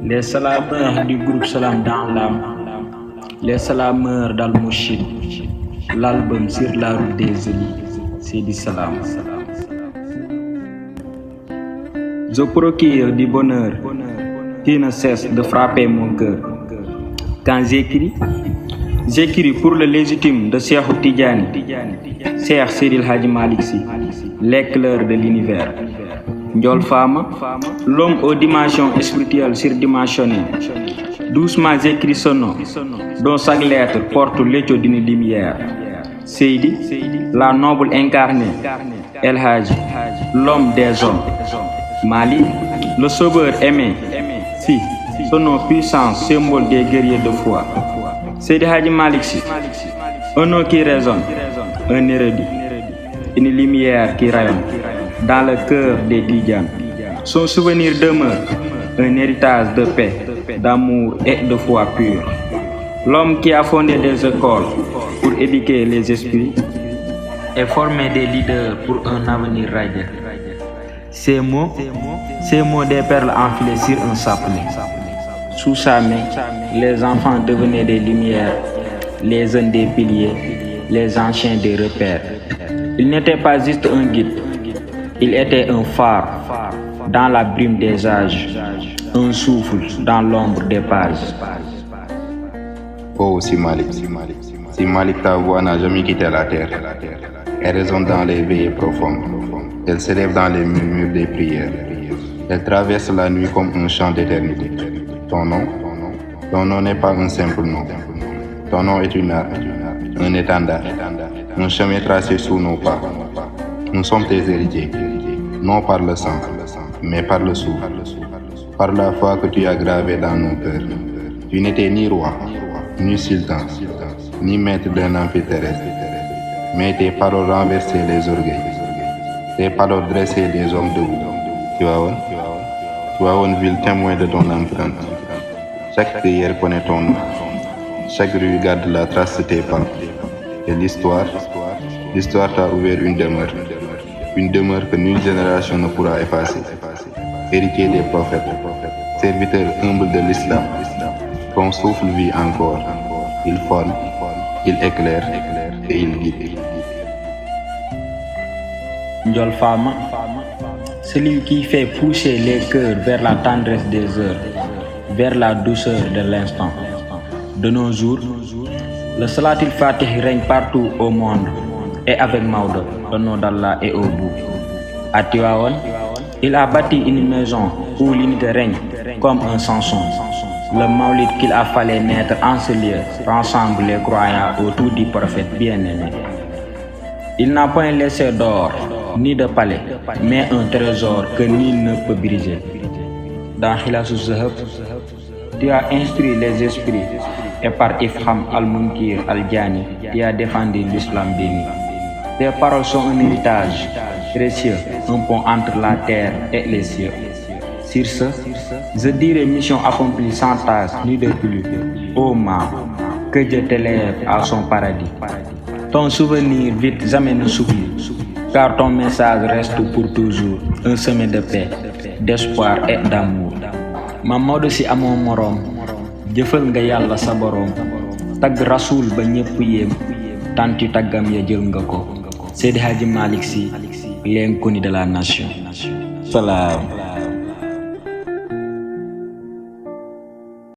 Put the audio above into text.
Les salameurs du groupe Salam dans l'âme, les salameurs d'Al-Mourchid, l'album sur la route des élites, c'est du salam. Je procure du bonheur qui ne cesse de frapper mon cœur. Quand j'écris pour le légitime de Cheikh Tidiane, Cheikh Seydil Hadji Malick Sy, l'éclair de l'univers. Ndiol Fama, l'homme aux dimensions spirituelles surdimensionnées. Doucement j'écris ce nom, dont chaque lettre porte l'écho d'une lumière. Seydi, la noble incarnée. El Hadji, l'homme des hommes. Mali, le sauveur aimé. Si, son nom puissant, symbole des guerriers de foi. Seydi Hadji Malick Sy, un nom qui résonne, un érudit, une lumière qui rayonne dans le cœur des Tidjanes. Son souvenir demeure un héritage de paix, d'amour et de foi pure. L'homme qui a fondé des écoles pour éduquer les esprits et former des leaders pour un avenir radieux. Ces mots des perles enfilées sur un sapin. Sous sa main, les enfants devenaient des lumières, les jeunes des piliers, les anciens des repères. Il n'était pas juste un guide, il était un phare dans la brume des âges, un souffle dans l'ombre des pages. Oh, Si Malick, ta voix n'a jamais quitté la terre. Elle résonne dans les veillées profondes. Elle s'élève dans les murmures des prières. Elle traverse la nuit comme un chant d'éternité. Ton nom n'est pas un simple nom. Ton nom est une arme, un étendard, un chemin tracé sous nos pas. Nous sommes tes héritiers, non par le sang, mais par le souffle, par la foi que tu as gravée dans nos cœurs. Tu n'étais ni roi, ni sultan, ni maître d'un empire terrestre, mais tes paroles renversaient les orgueils, tes paroles dressaient des hommes debout. Tivaouane, ville témoin de ton empreinte. Chaque prière connaît ton nom, chaque rue garde la trace de tes pas. Et l'histoire t'a ouvert une demeure que nulle génération ne pourra effacer. Héritier des prophètes, serviteur humble de l'islam, ton souffle vit encore. Il forme, il éclaire et il guide. Ndiol Fama, celui qui fait pousser les cœurs vers la tendresse des heures, vers la douceur de l'instant. De nos jours, le Salatul Fatih règne partout au monde, et avec Maodo, au nom d'Allah et au bout. À Tivaouane, il a bâti une maison où l'unité règne comme un Samson. Le Maulid qu'il a fallu naître en ce lieu rassemble les croyants autour du prophète bien-aimé. Il n'a point laissé d'or ni de palais, mais un trésor que nul ne peut briser. Dans Khilasu Zahab, tu as instruit les esprits et par Ifham al-Munkir al-Jani, tu as défendu l'islam béni. Tes paroles sont un héritage précieux, un pont entre la terre et les cieux. Sur ce, je dirai mission accomplie sans tâche ni de plus. Ô Ma, que Dieu t'élève à son paradis. Ton souvenir vite jamais ne s'oublie, car ton message reste pour toujours un chemin de paix, d'espoir et d'amour. Mamadou Sy amoo morom, jëfal nga Yàlla sa borom, tagg Rasoul ba ñépp yéem, tanti taggam ya jël nga ko. Seydi Hadji Malick Sy, l'inconnu de la nation. Salam.